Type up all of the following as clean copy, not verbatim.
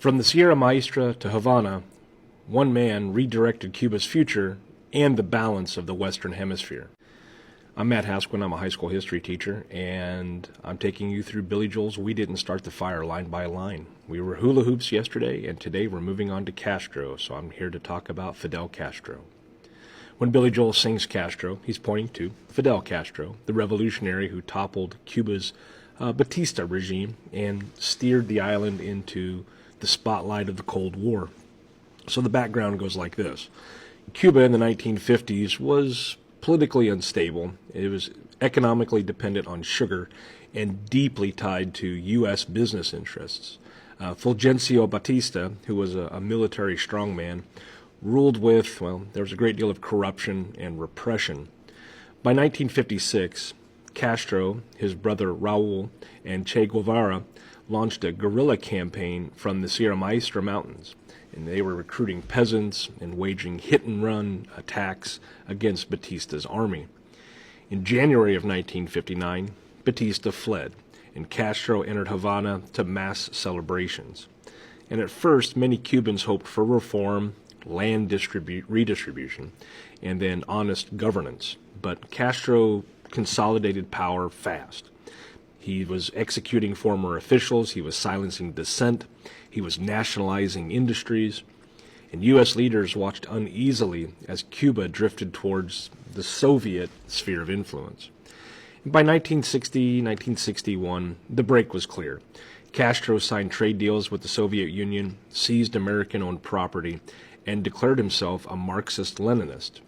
From the Sierra Maestra to Havana, one man redirected Cuba's future and the balance of the Western Hemisphere. I'm Matt Hasquin. I'm a high school history teacher, and I'm taking you through Billy Joel's We Didn't Start the Fire line by line. We were hula hoops yesterday, and today we're moving on to Castro, so I'm here to talk about Fidel Castro. When Billy Joel sings Castro, he's pointing to Fidel Castro, the revolutionary who toppled Cuba's Batista regime and steered the island into the spotlight of the Cold War. So the background goes like this. Cuba in the 1950s was politically unstable. It was economically dependent on sugar and deeply tied to U.S. business interests. Fulgencio Batista, who was a military strongman, ruled with, there was a great deal of corruption and repression. By 1956, Castro, his brother Raul, and Che Guevara launched a guerrilla campaign from the Sierra Maestra Mountains, and they were recruiting peasants and waging hit-and-run attacks against Batista's army. In January of 1959, Batista fled, and Castro entered Havana to mass celebrations. And at first, many Cubans hoped for reform, land redistribution, and then honest governance. But Castro consolidated power fast. He was executing former officials, he was silencing dissent, he was nationalizing industries, and U.S. leaders watched uneasily as Cuba drifted towards the Soviet sphere of influence. And by 1960, 1961, the break was clear. Castro signed trade deals with the Soviet Union, seized American-owned property, and declared himself a Marxist-Leninist.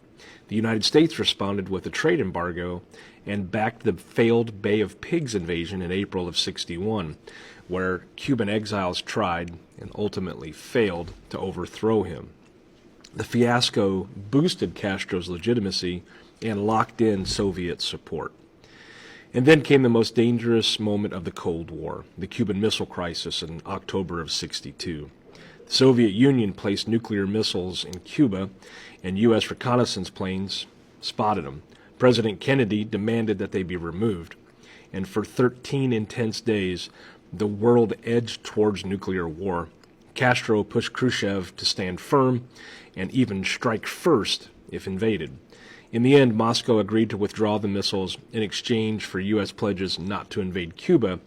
The United States responded with a trade embargo and backed the failed Bay of Pigs invasion in April of '61, where Cuban exiles tried and ultimately failed to overthrow him. The fiasco boosted Castro's legitimacy and locked in Soviet support. And then came the most dangerous moment of the Cold War, the Cuban Missile Crisis in October of '62. The Soviet Union placed nuclear missiles in Cuba, and U.S. reconnaissance planes spotted them. President Kennedy demanded that they be removed, and for 13 intense days, the world edged towards nuclear war. Castro pushed Khrushchev to stand firm and even strike first if invaded. In the end, Moscow agreed to withdraw the missiles in exchange for U.S. pledges not to invade Cuba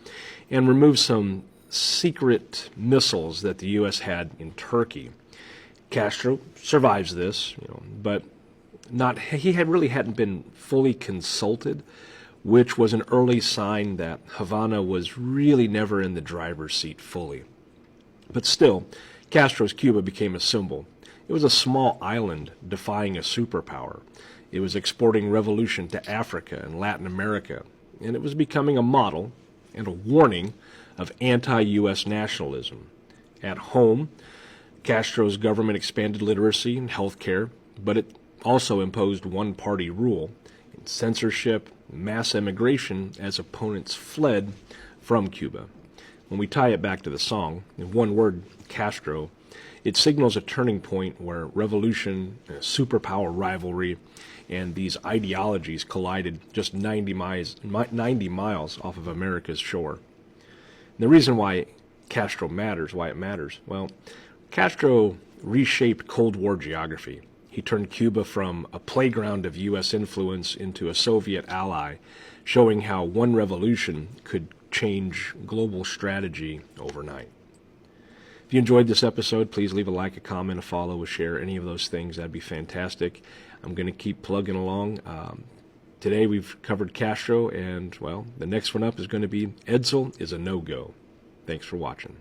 and remove some secret missiles that the U.S. had in Turkey. Castro survives this, but he hadn't been fully consulted, which was an early sign that Havana was really never in the driver's seat fully. But still, Castro's Cuba became a symbol. It was a small island defying a superpower. It was exporting revolution to Africa and Latin America, and it was becoming a model and a warning of anti-U.S. nationalism. At home, Castro's government expanded literacy and health care, but it also imposed one-party rule, and censorship, mass emigration as opponents fled from Cuba. When we tie it back to the song, in one word, Castro, it signals a turning point where revolution, superpower rivalry, and these ideologies collided just 90 miles off of America's shore. And the reason why Castro matters, Castro reshaped Cold War geography. He turned Cuba from a playground of U.S. influence into a Soviet ally, showing how one revolution could change global strategy overnight. If you enjoyed this episode, please leave a like, a comment, a follow, a share, any of those things. That'd be fantastic. I'm going to keep plugging along. Today we've covered Castro, and, the next one up is going to be Edsel is a no-go. Thanks for watching.